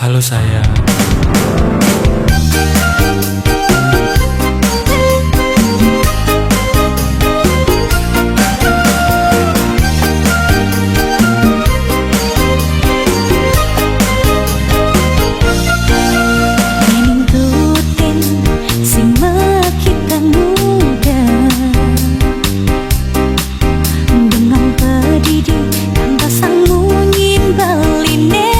Halo sayang. Ninggutin sing makita muda benang pedidi tanpa sang mungin baline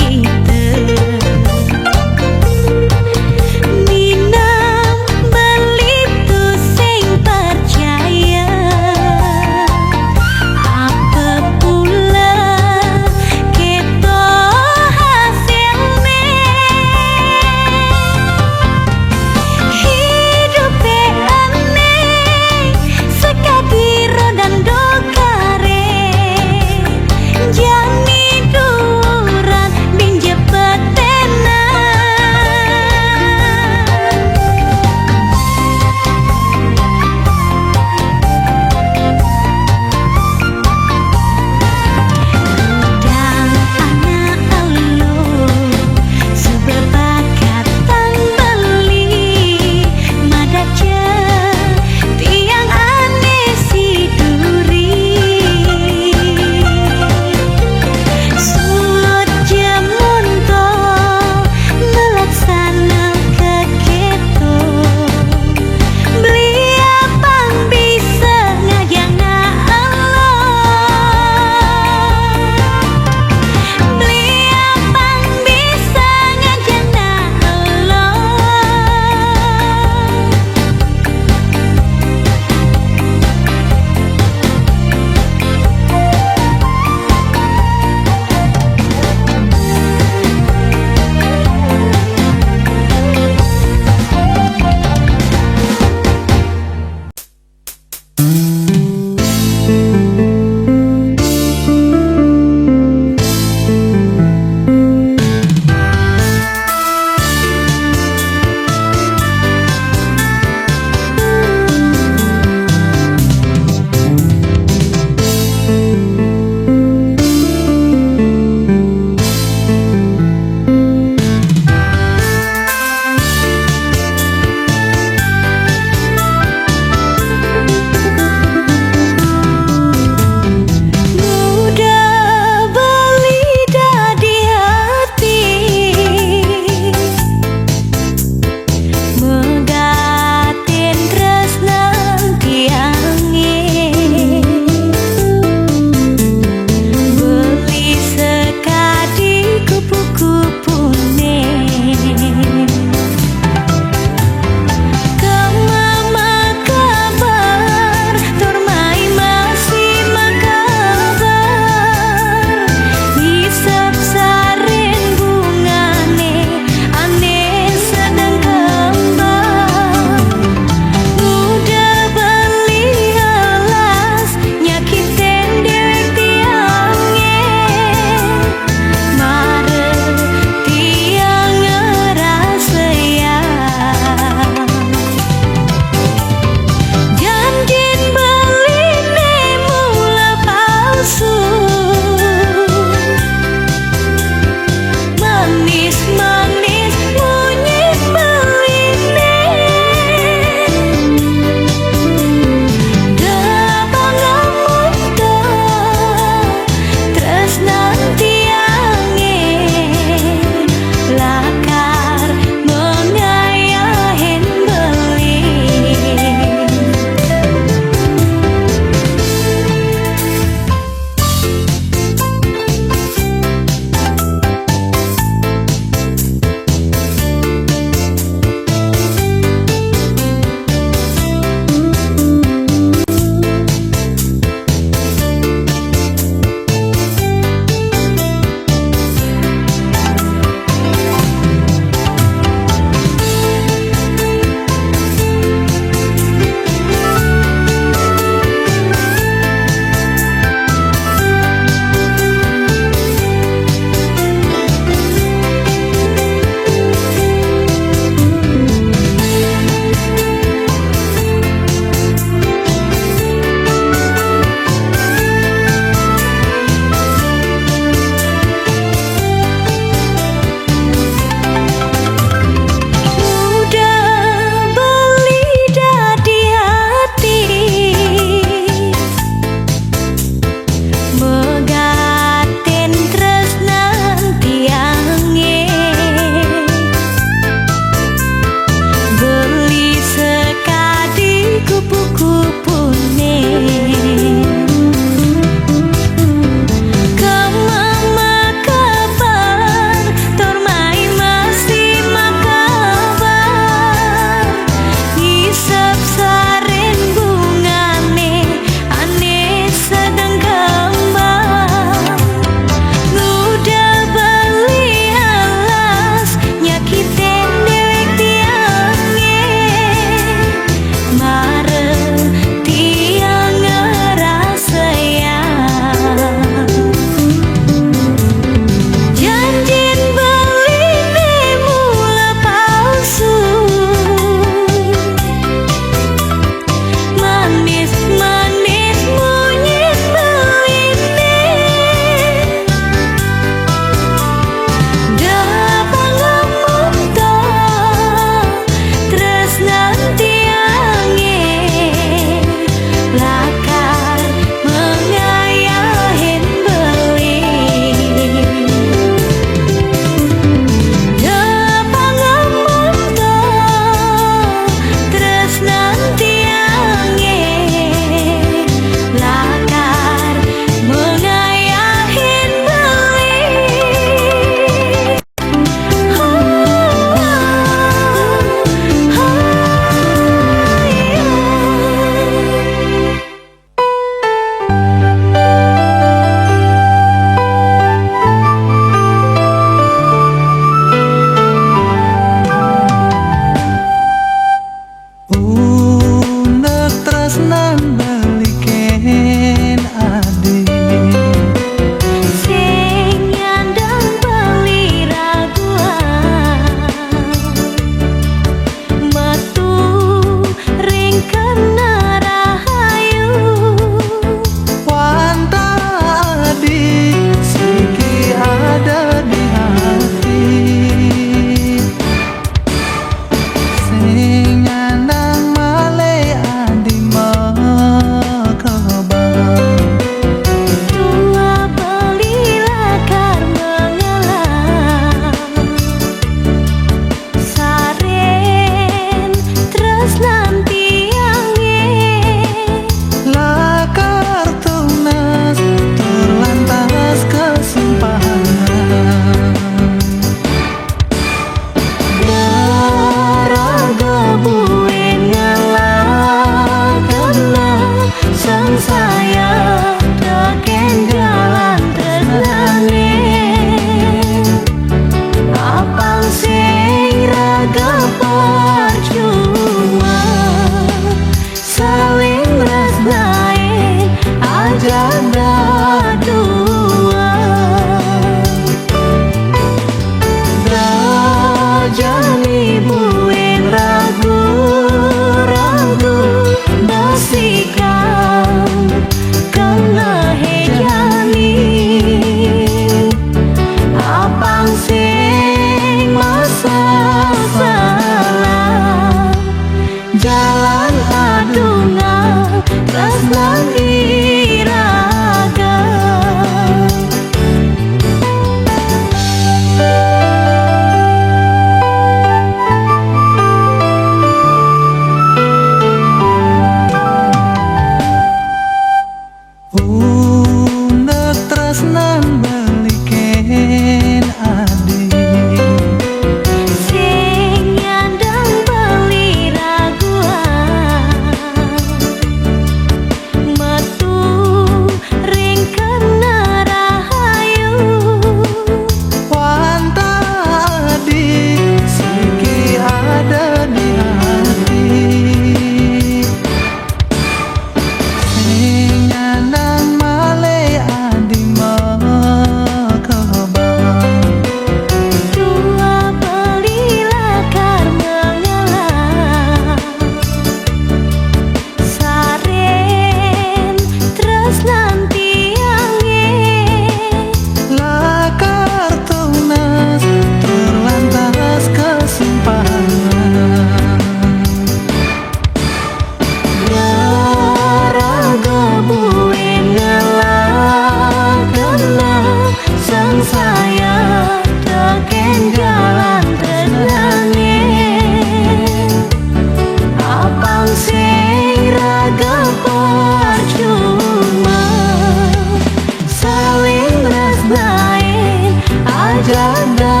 jaga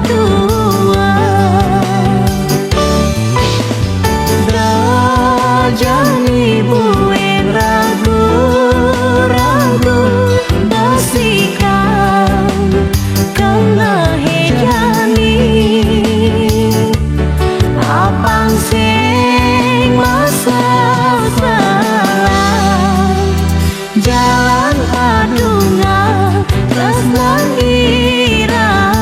dua Dajani buen ragu-ragu Basikan kena hejani Apang sing masalah Jalan adungan tresnan irah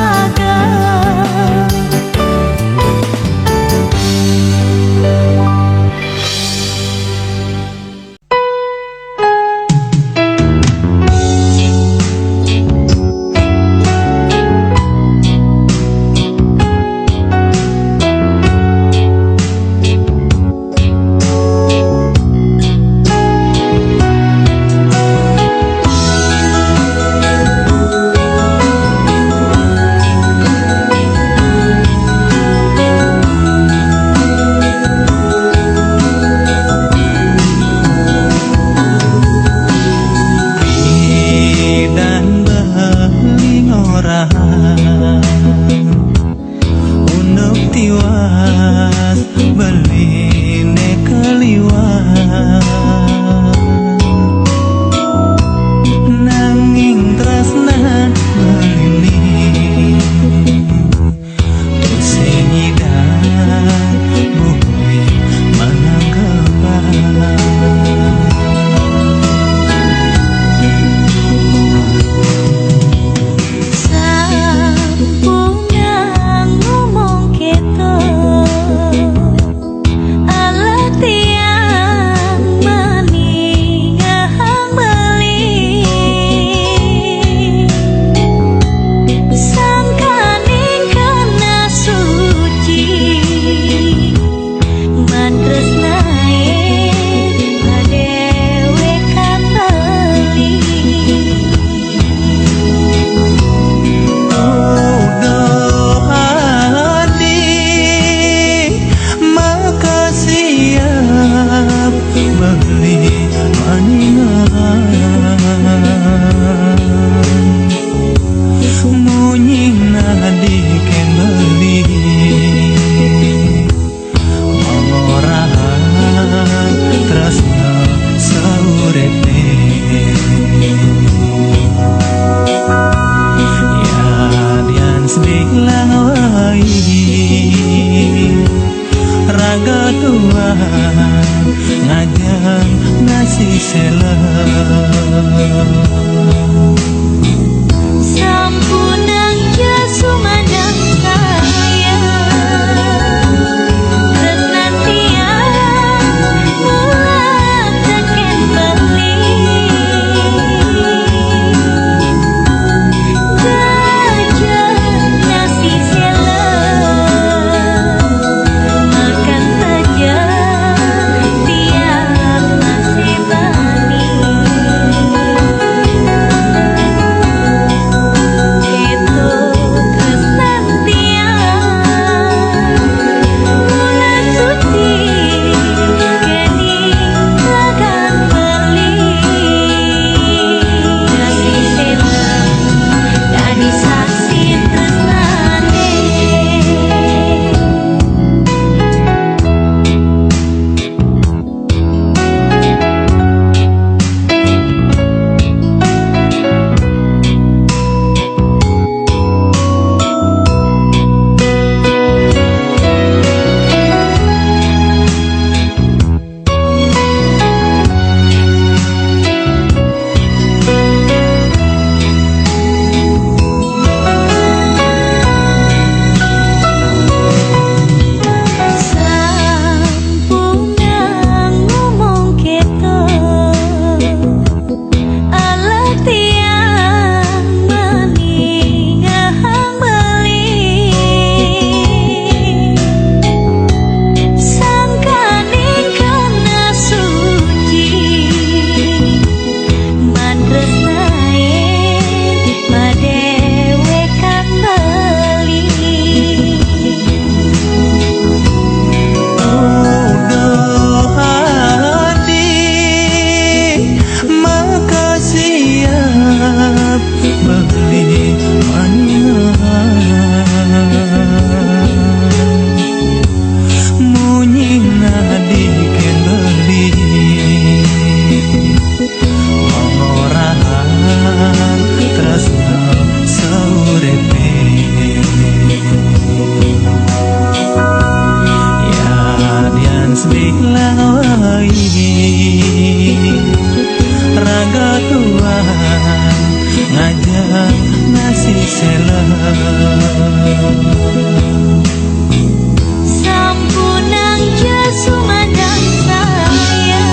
Sampunang jesumandang saya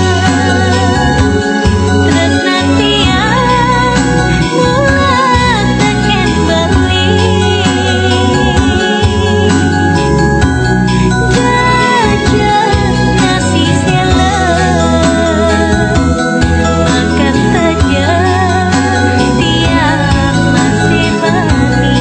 Tresnan tiang mulat teken beli Jajan nasi sela Makan saja tiang masih bani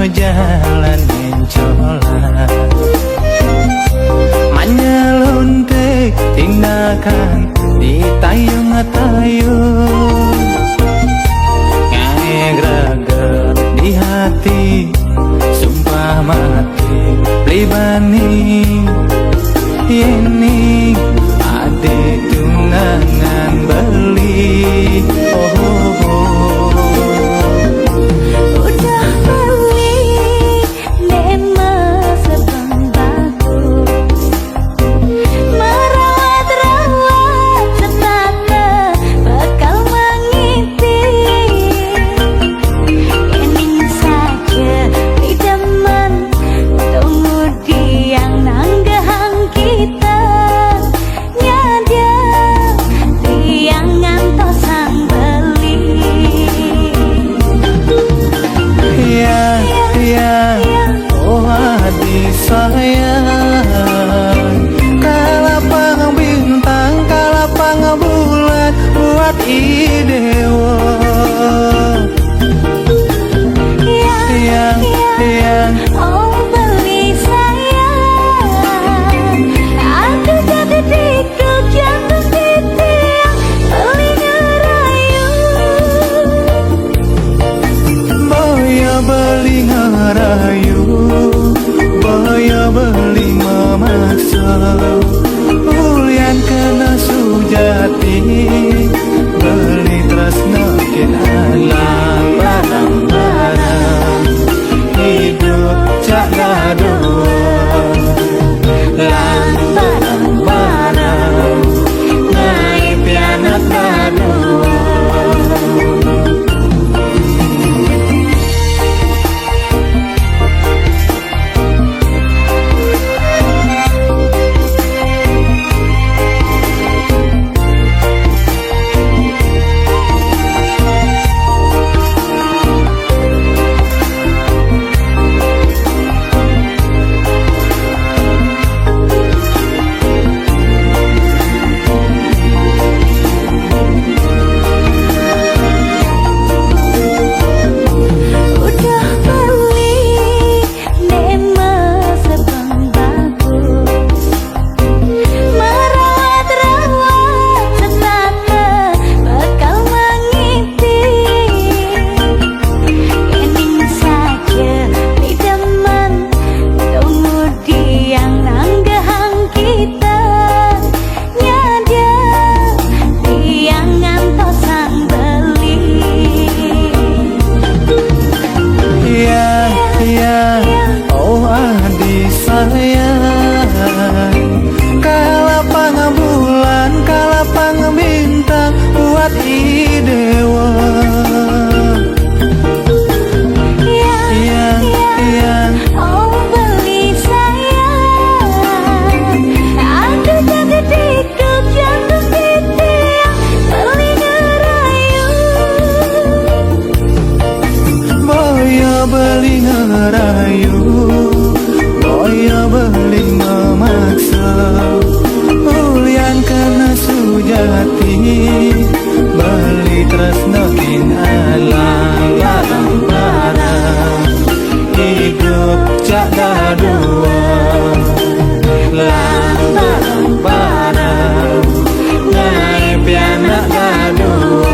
Jalanin cola Manyeluntik tindakan di tayung-tayung Ngegraget di hati sumpah mati Libani ini ade tunangan beli Ulian kena sujati beli tresno kin alam barang-barang hidup cak gaduh lan barang-barang naik pianak gaduh gak dadua lang barang-barang ngai pianak dadua.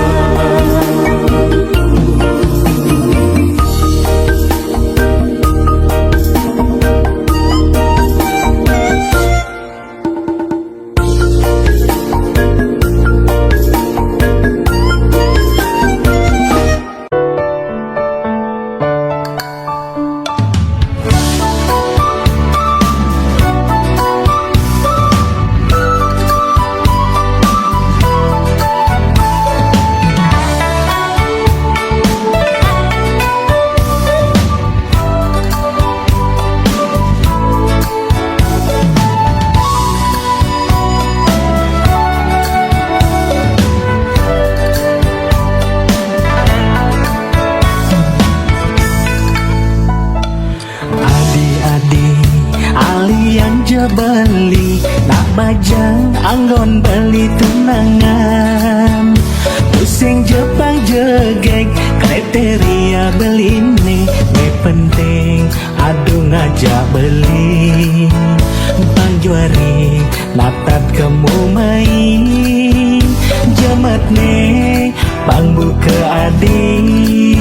Beli nak bajang anggon beli tunangan pusing Jepang jegek kriteria beli nih penting aduh ngajak beli bang juari natat kamu main jamat nih bang buka adik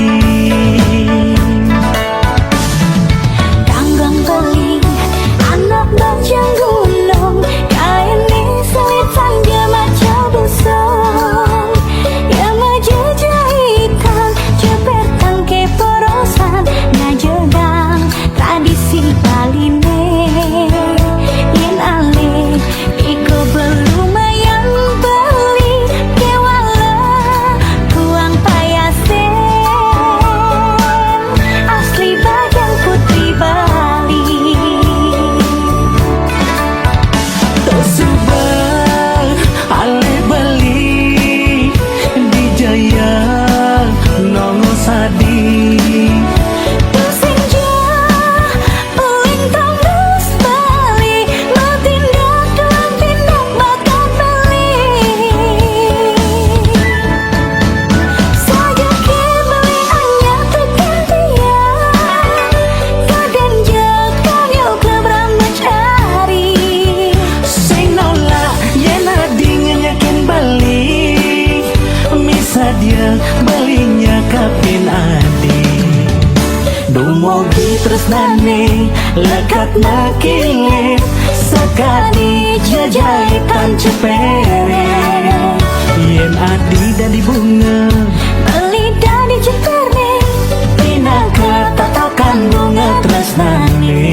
Bajang gunung, kain ni selit sangga macam busung. Ya maju jahitan, cepet tangke porosan, ngajedang tradisi Bali ne. Yen ale, iko belum yang beli, kewala kuang payasen. Asli bajang putri Bali. Dia belinya kapin adik Dumogi tresnane lekat nakilit sekali jajaikan cepere yen adi dari bunga beli dari cepere pindah ke tatakan bunga tresnane.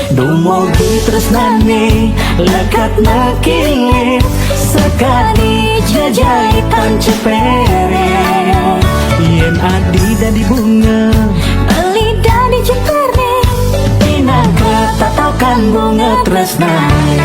Dumogi tresnane lekat nakilit sekali jajaikan cepere yen adi dadi bunga Beli dadi ceterne Dina ketatakan bunga tresnane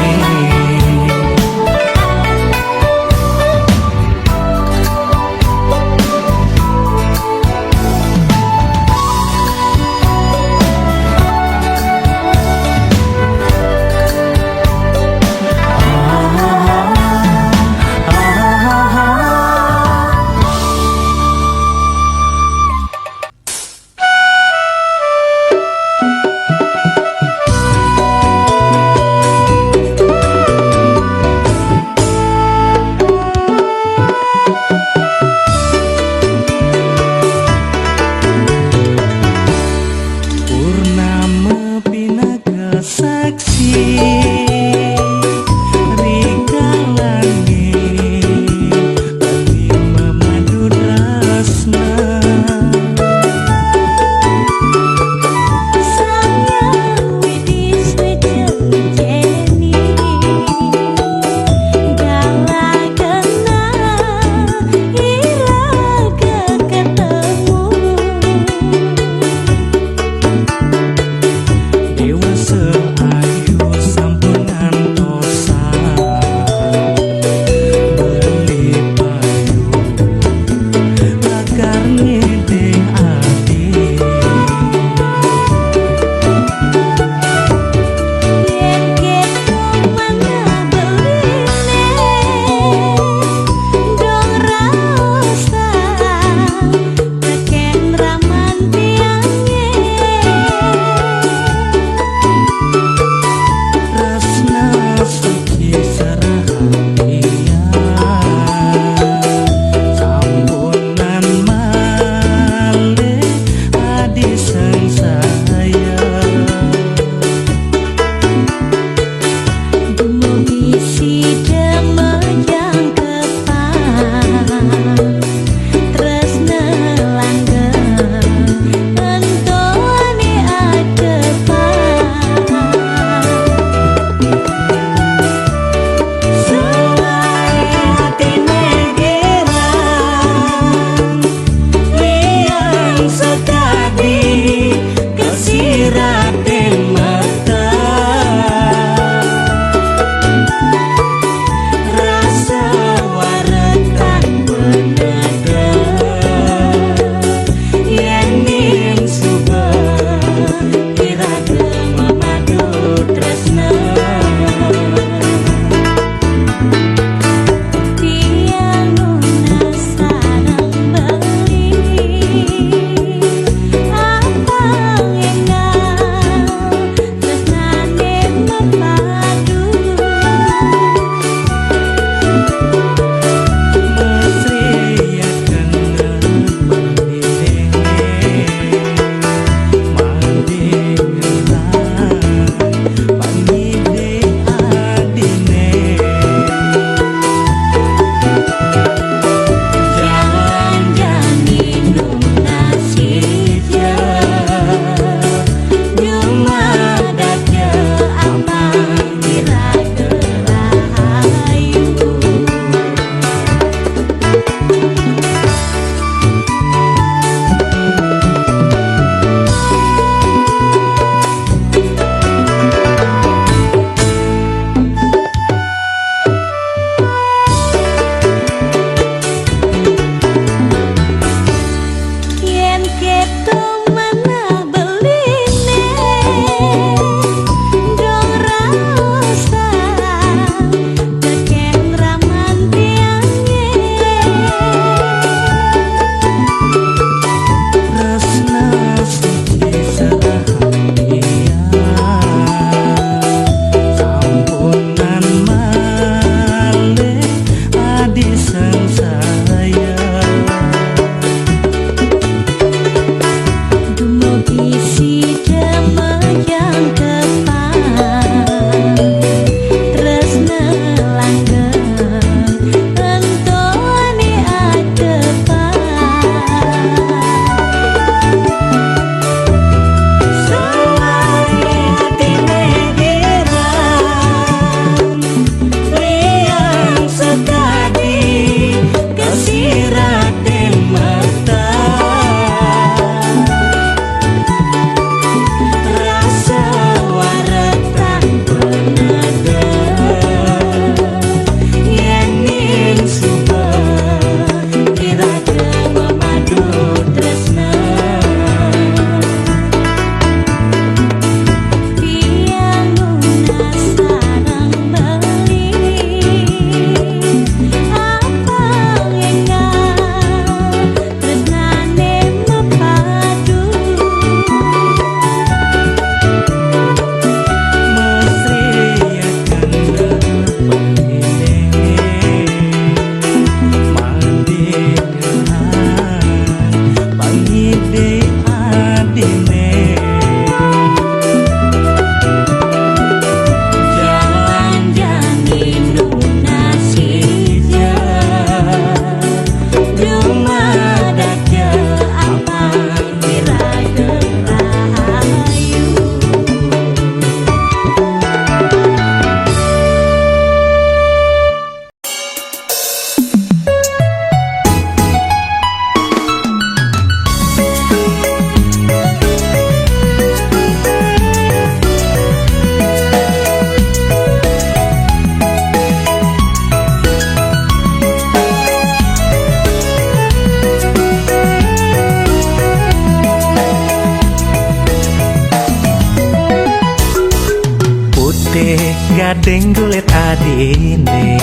penting kulit adine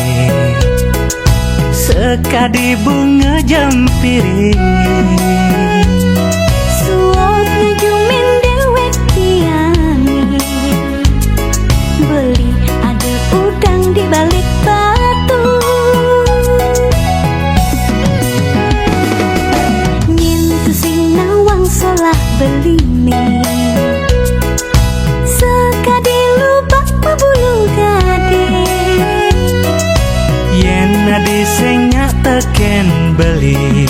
sekadi bunga jempiri Suot ngejumin dewek tiani Beli ada udang di balik batu Nyentuh sing nawang salah beli nih Sekadi lubak pebulu gade yen adi sing teken beli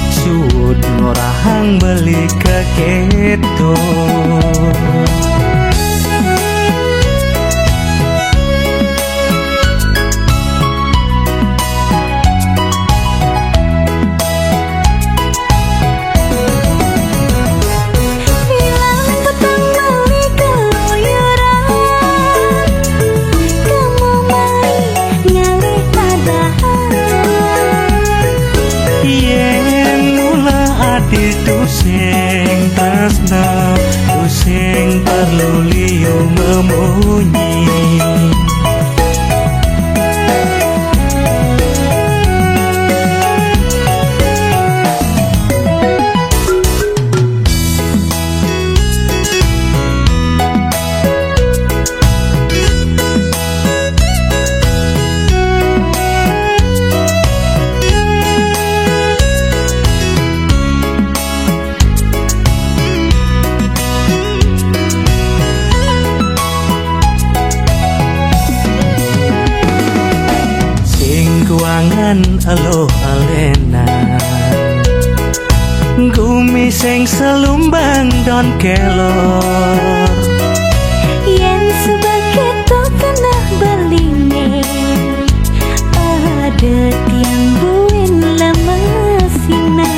sud ngorahang beli ke keto sing tresna sing perlu liu memunyi kuangan alo alena gumi sing selumbang don kelor Yen sebagai to kenah belinge Ada tiang buin lemesina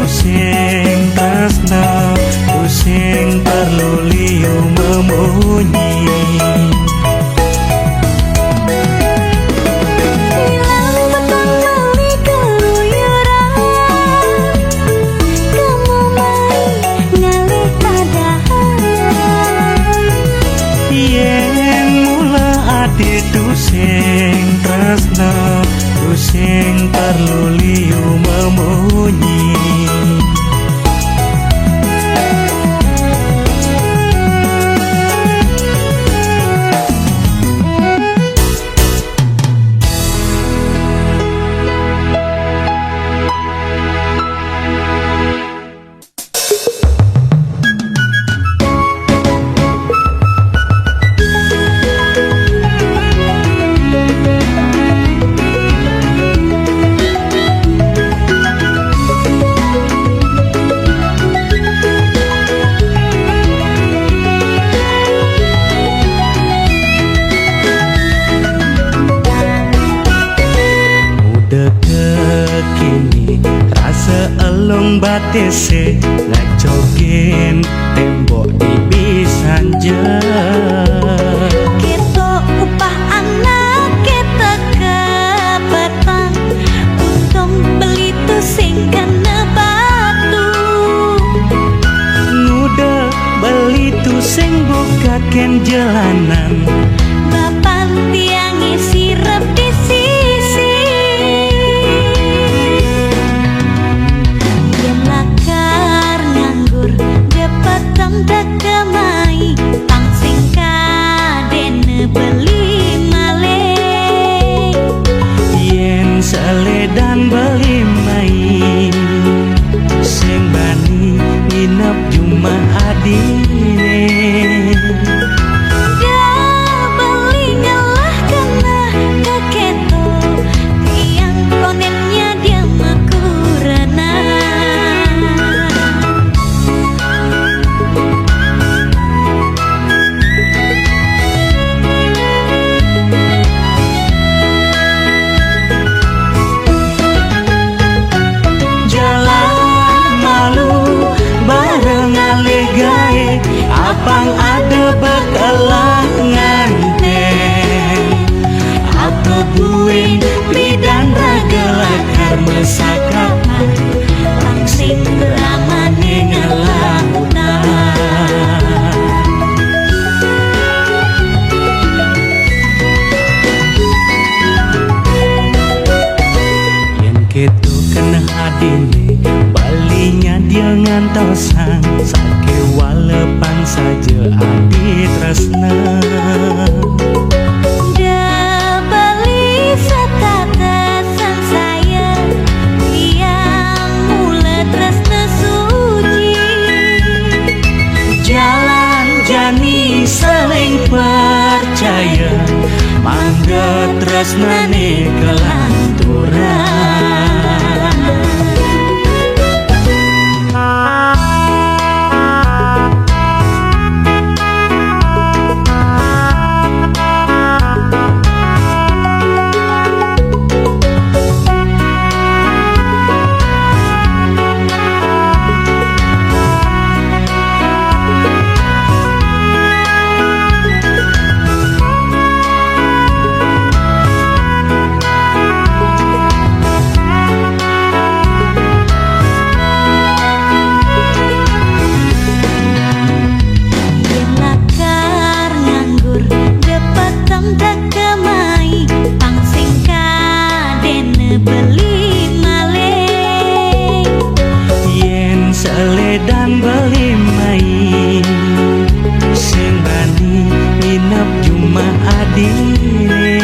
sing tresna sing perlu liu memunyi yen mula adi tu sing tresna sing perlu liu memunyi kini rasa elong batese ngacokin tembok di bisanja Ketok upah anak kita kebetan Untung beli tu sing kena batu nguda beli tu sing bukaken jalanan Bapan tiangi sirep di sisi Yen lakar nganggur depetang dekemai Tang sing kadene beli malih yen seledan beli mai sing bani nginep cuma adine saja adi tresna. Da beli setatesan saya yang mula tresna suci. Jalan jani saling percaya, mangga tresnane kelanturan. Dan beli mai sing bani nginep cuma adine.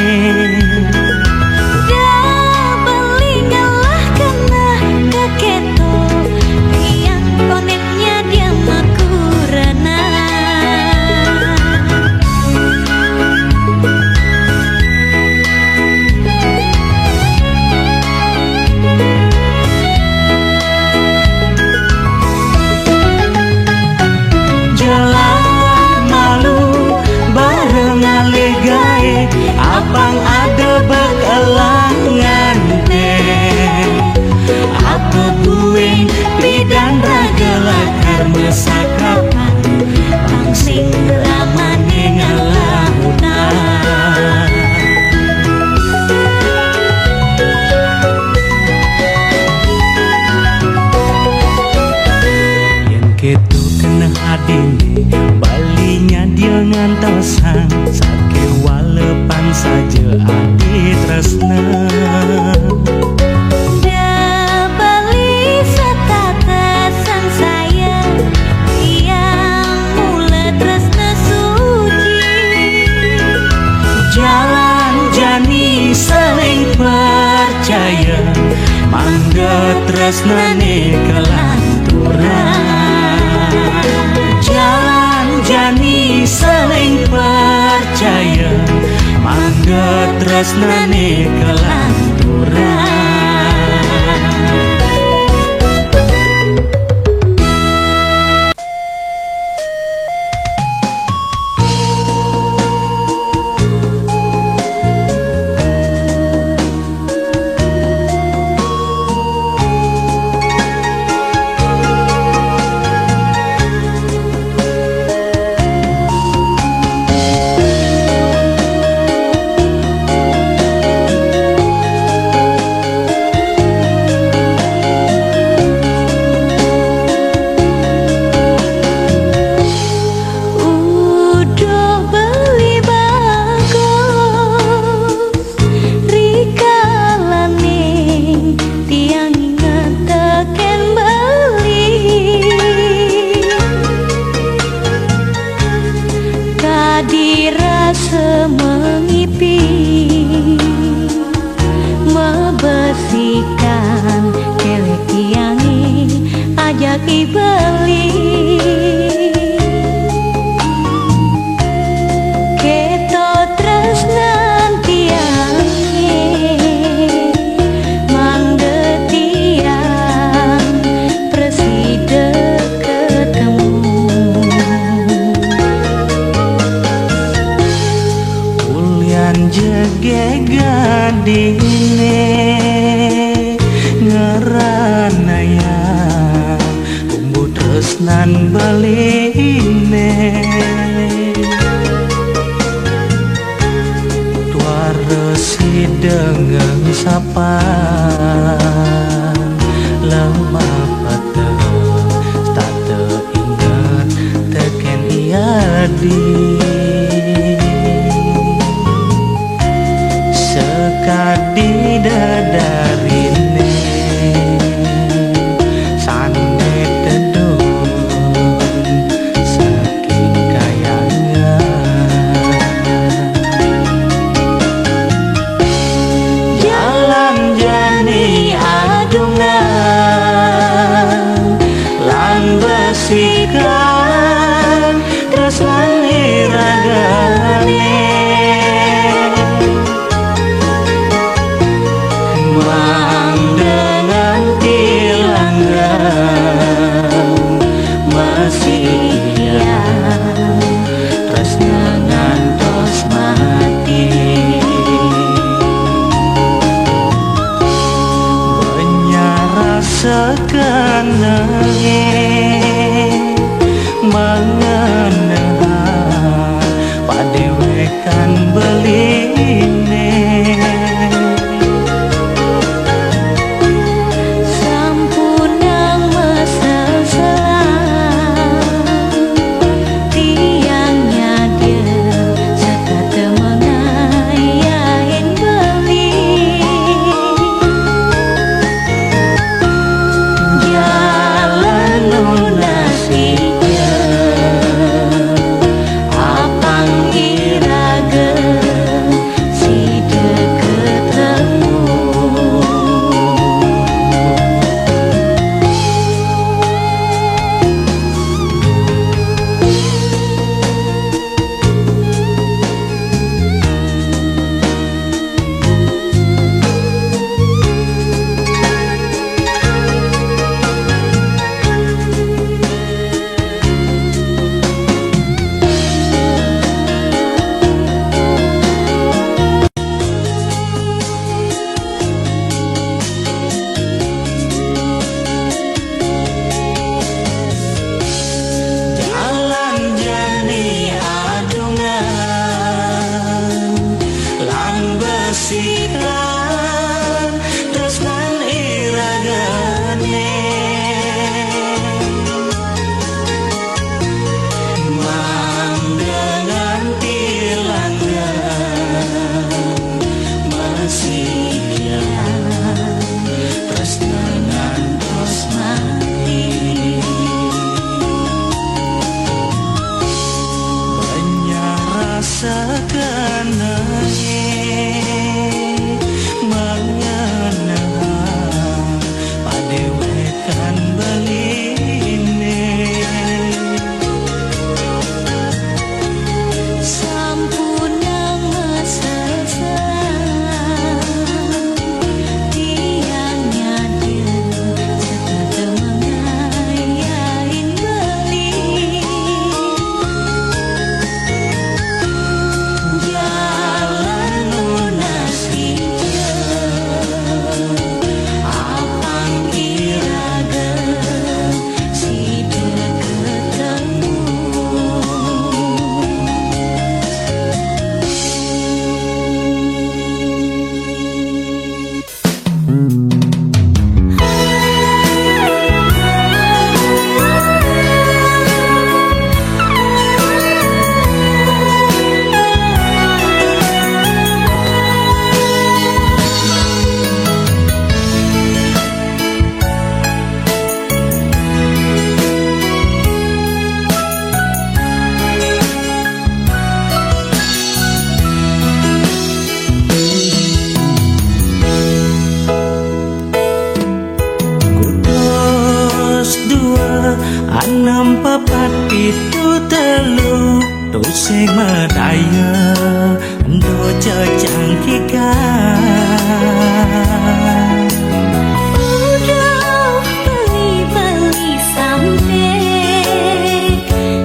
Da beli ngalah kena keketo yang koneknya dia makurana. Abang ada bakalangan teh apa buing bidan ragelakar mesakapan pangsing ramane ngalamunan. Yen kitu kena adine balinya dia ngantosan sake walepan saja adi tresna. Da beli setatesan saya yang mula tresna suci. Jalan jani saling percaya, mangga tresnane kelanturan. Jalan jani saling percaya, mangga tresnane kelanturan. Dirasa mengipi membersihkan kelek tiangi ajak beli keto tresnan tiangi mangga tiang preside ketemu. Jege gadine ngeranaya kumbu tresnan beline tuaresi dengan sapan lemah patah tak teringat teken iadi. Sekadi dadarine sande tedun saking mengenal padewekan beline. Sampunang mesel-selang tiangnya dia serta temengayain beli jalan lunasinya apang iraga si deket temu. Jalan jani adungan lan besikan tresnan iragane mandengan tilanggan mesikian tresnan tos mati. Rasakan mengenal padewekan beline. Sampunang mesel-selang tiangnya dia serta temengayain beli jalan lunasinya apang iraga si deket temu. Kudos dua enam papat pitu telu tusing medaya endo cecangkikan. Udah beli-beli sampai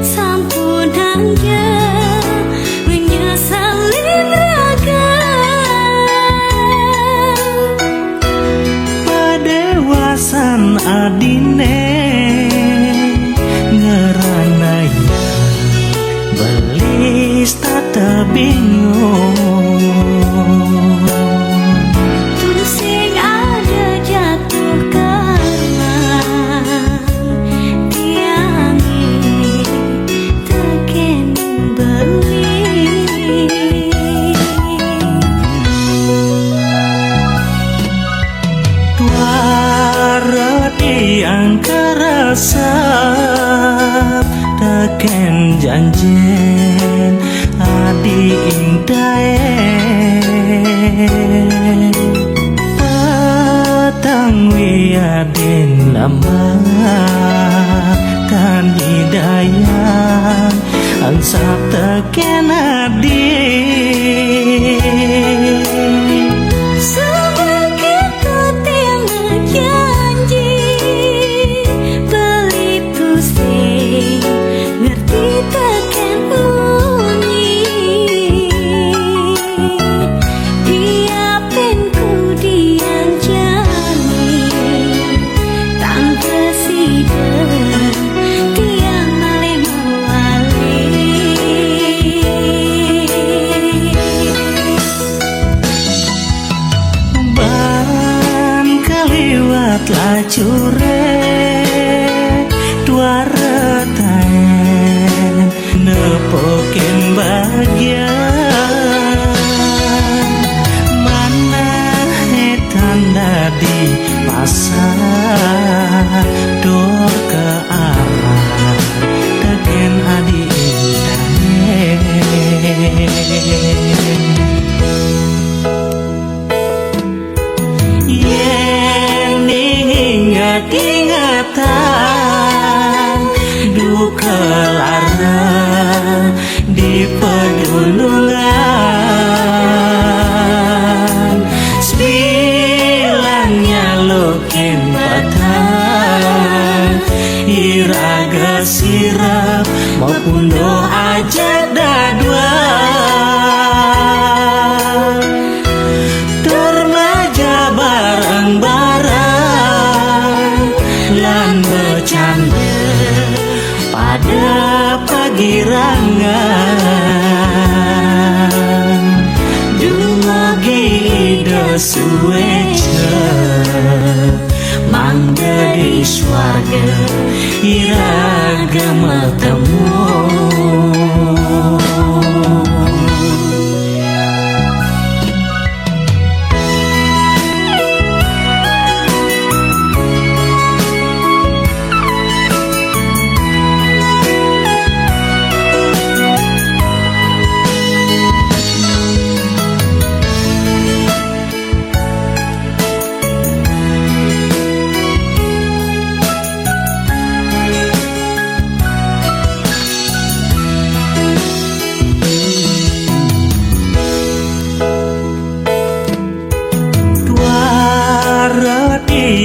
sampunang je menyesalin raga Padewasan adine ngeranaya belis tata bingung. Pusing ada jatuh karma tiang ini tekening beli Tuara tiang kerasa teken janjen adi ingdaen petang wiadin lama kan hidayah ansap teken adi. sebegitu tiang janji beli pusing ngerti teken bunyi diapinku diang jani tangke sidang tiang malih mawali cure dua retaen nepokin bagian mana tanda di pasar dor ke arah tegen adi yen ingat-ingatan duka lara di pedulungan sebilangnya lokin batang iraga sirap maupun doa jadadwa dormaja bareng-bareng lan bercanda pada pagi rangan dumugi ide suweja mangga di swarga iraga matemu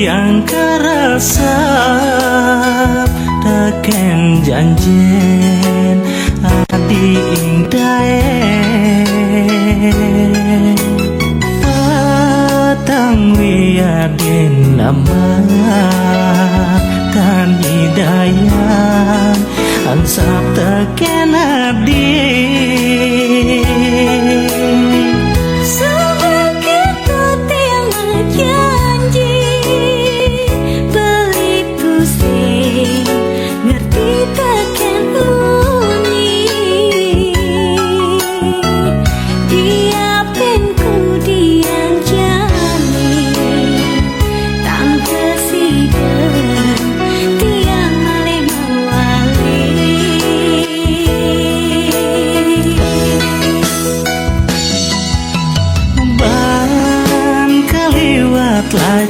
yang kerasap taken janjen adi ingdae patang wiadin nama dan hidayah ansap taken adi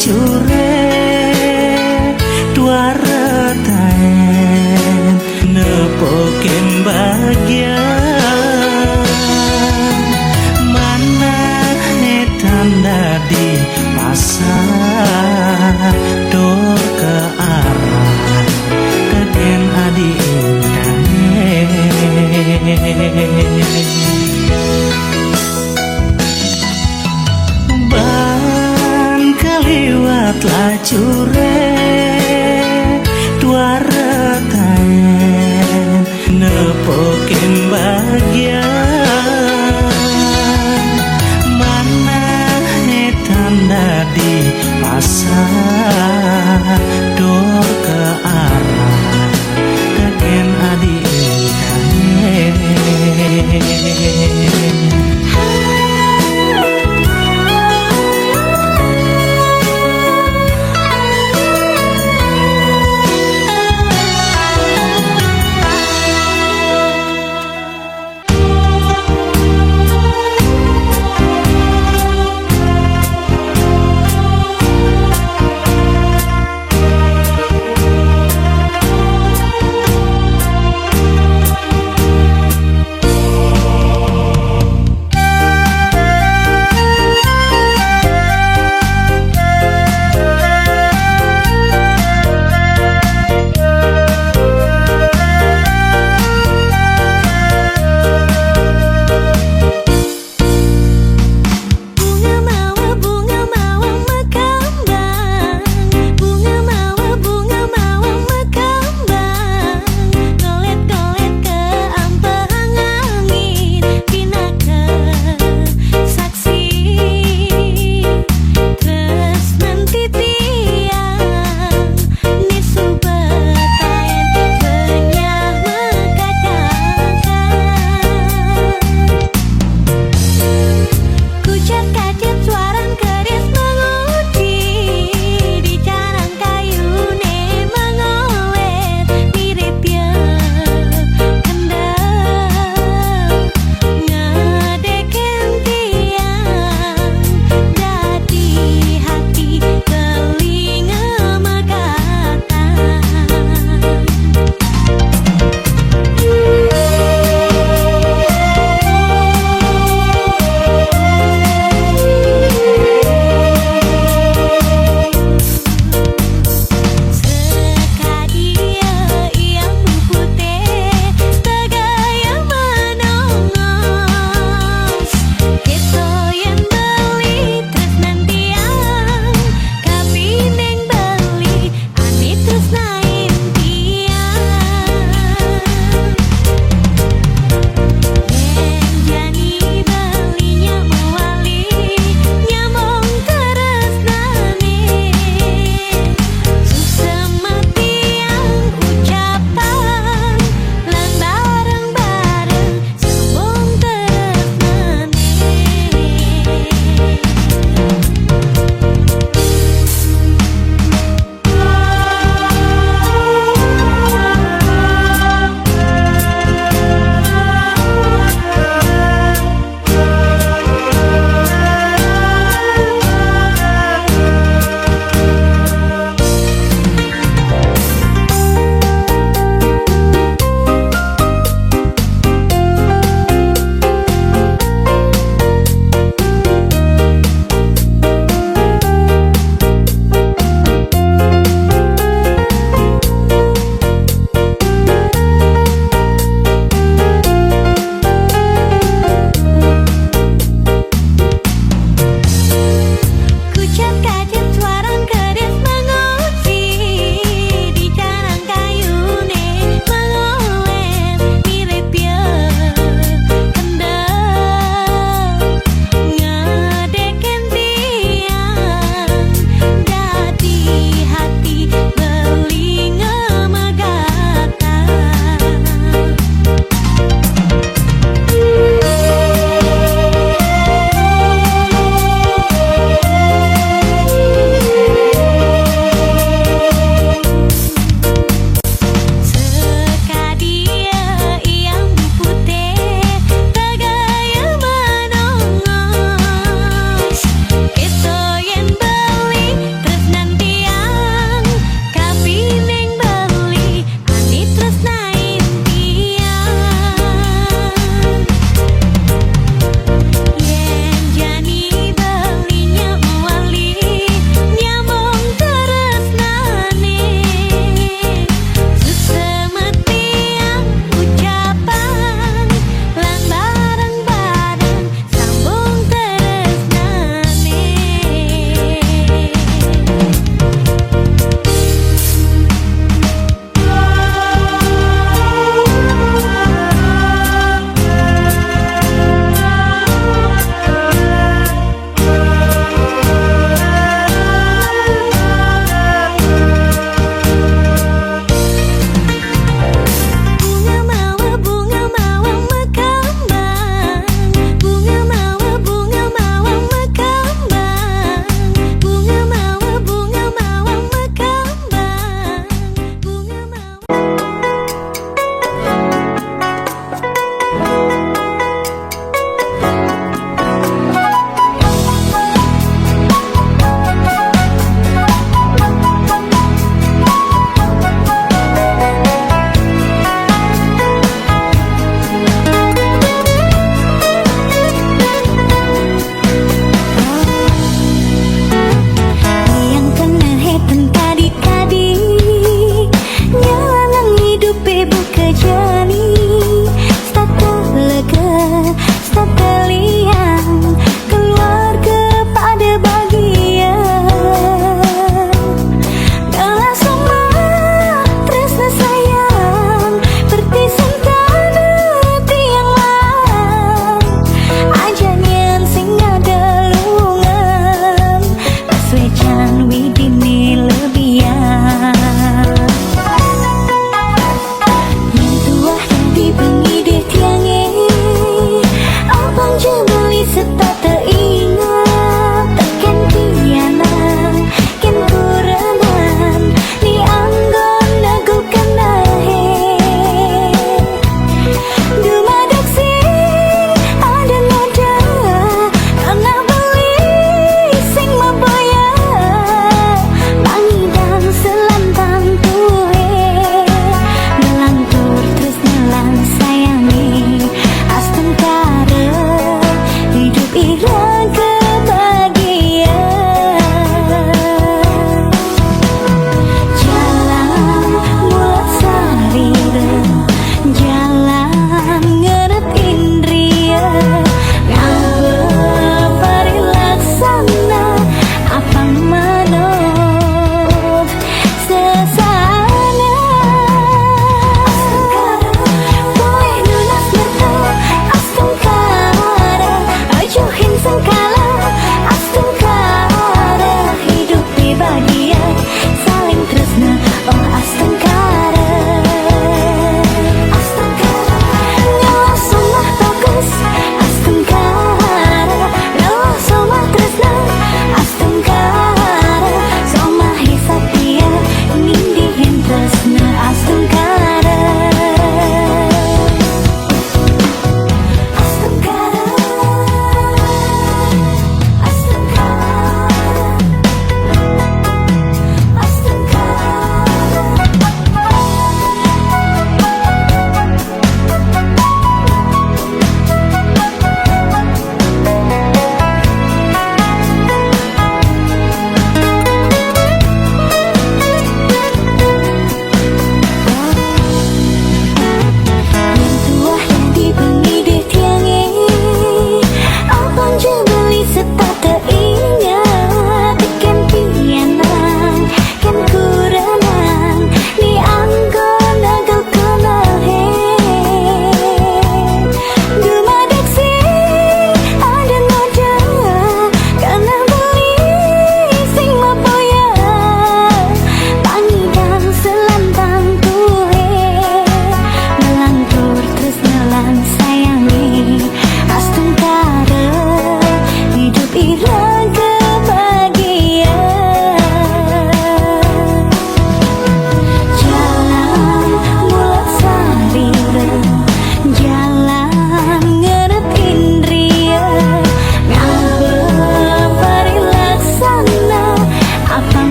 lacure dua retaen nepokin bagian mana tanda di pasar dor ke arah tegen adi liwat lacure dua retaen nepokin bagian mana tanda di pasar dor ke arah tegen adi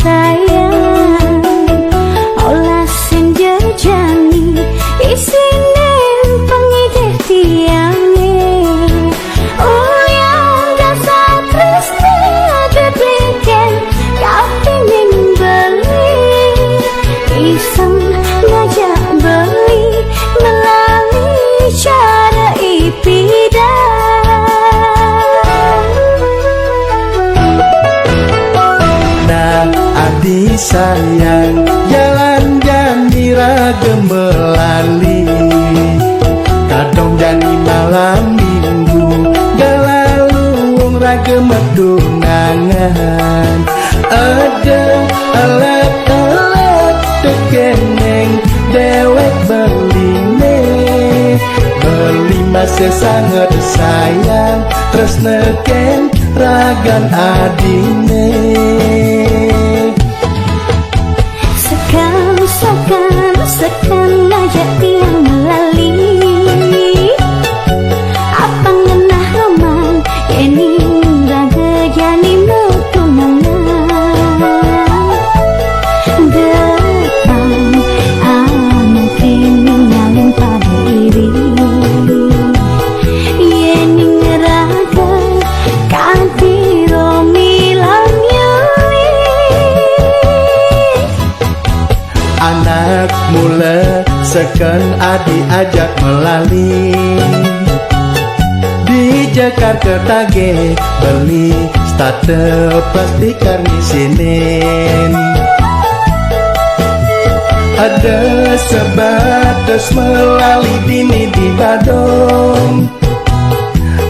sayang olah senja jani isine pengideh tiange uyang dasa tresna gedekan kapingin beli iseng ngajak beli melalui cara ipidah. Adi sayang jalan jani ragam melali kadang jani malam minggu galalung ragam medunangan ada alat-alat tekeneng dewek beline beli masih sangat sayang terus neken ragan adine sekan ngajak tiang melali apa ngenah roman ini raga jani metunangan depan anak kini nyalin pada iri yeni raga kadiro milang yuli anak mula seken adi ajak melali di Jakarta tage beli starter plastik karnisinin ada sebatas melali dini di Badung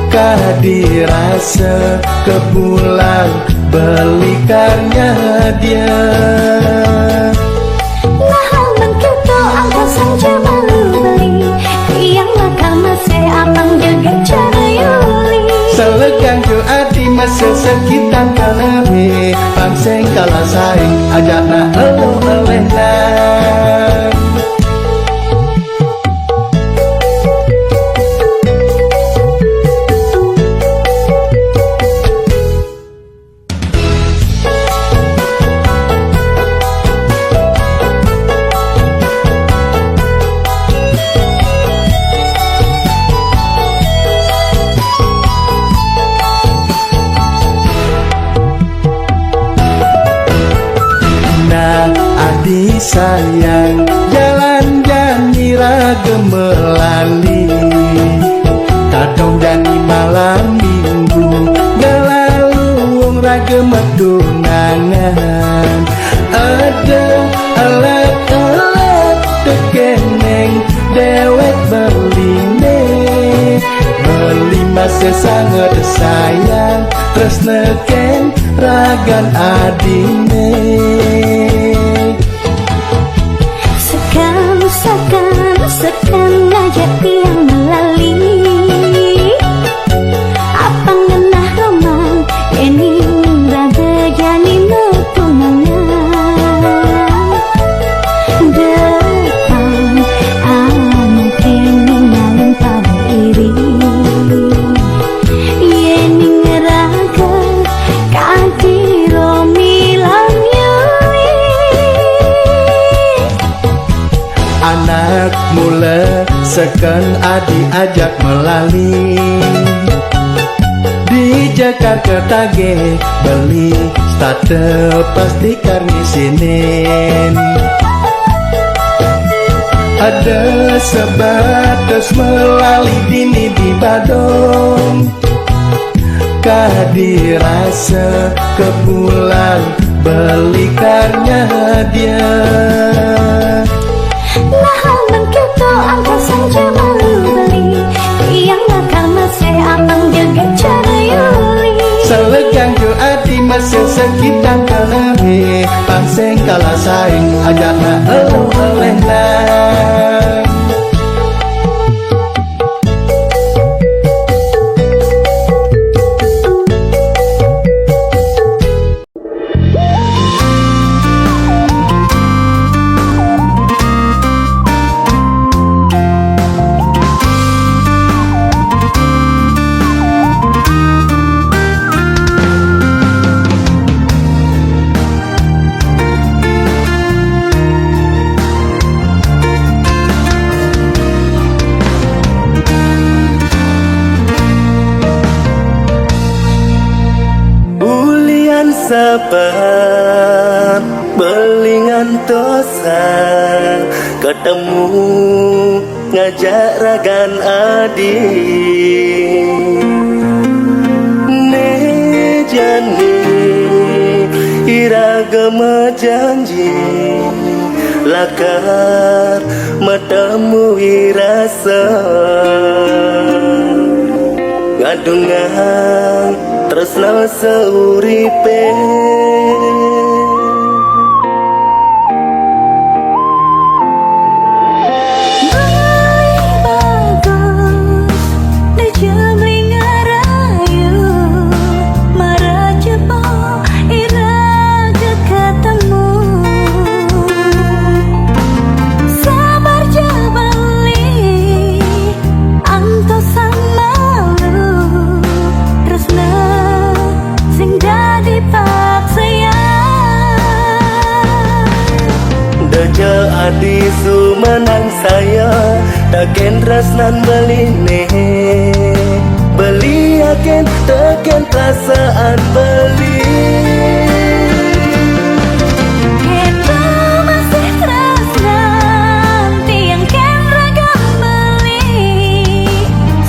kadirasa ke pulang belikannya dia selegang jo adi masa sekitar kalehe pangseng kalah saing ajak na elo elehnan adi sayang jalan jani ragam melali kadang jani malam minggu galalung ragam medunangan ada alat-alat tekeneng dewek beline beli masih sangat sayang terus neken ragan adine sekan ngajak tiang melali apa ngenah roman ini raga jani metunangan depan anak kini nyalin pada iri yeni raga kadiro milang yuli anak mula seken adi ajak melali di Jakarta tage beli starter plastik karnisinin ada sebatas melali dini di Badung kadirasa ke pulang belikannya dia lahan kita angka saja malu beli yang nakal masih abang jaga cara yuli selegang jo adi masih sekitar kalehe pangseng kalah saing ajak na elo elehnan sabar belingan dosa ketemu ngajak ragan adi ne jani iragama janji lakar matamu irasa ngadungan tresna seuripe adi sumenang saya taken rasnan beline beli aken taken perasaan beli Kita masih terasnan tiang ken ragam beli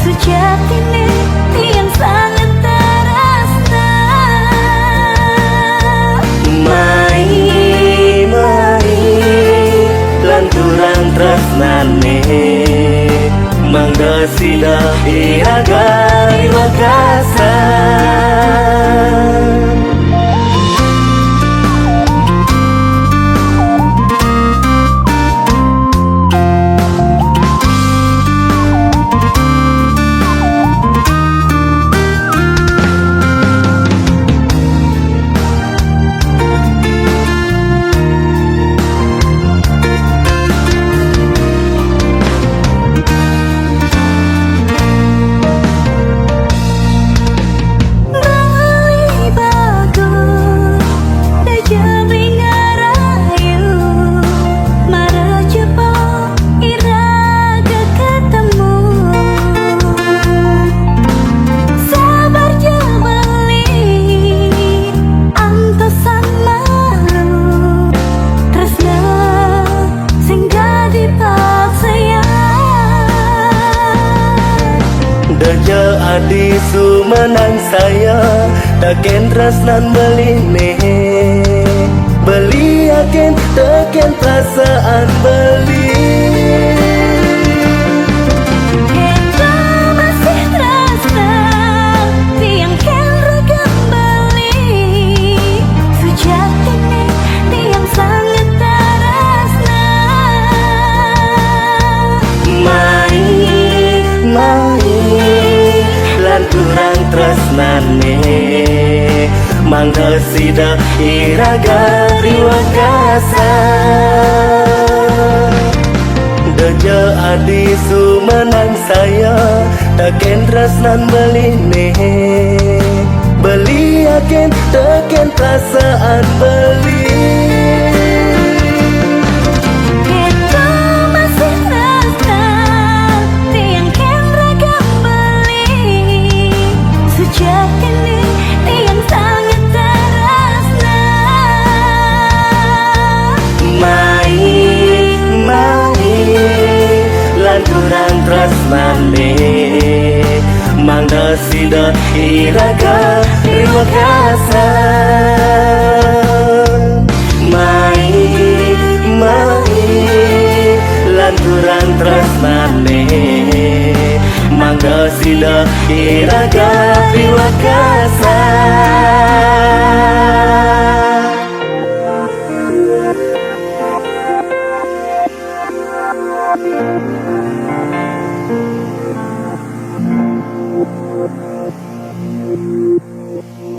sejatine tiang sangat terasna lanturang tresnane mangga sida iraga iwakasan Deja adi sumenang saya taken tresnan beline beli aken taken perasaan beli Kita masih terasnan tiang ken ragam beli sejatine tiang sangat terasna lanturang tresnane mangga sida iraga riwakasan deja adi sumenang saya taken tresnan beline beli aken taken perasaan beli sejatine tiang sangat terasna lanturang tresnane mangga sida iraga riwakasan lanturang tresnane mangga sida iraga riwakasan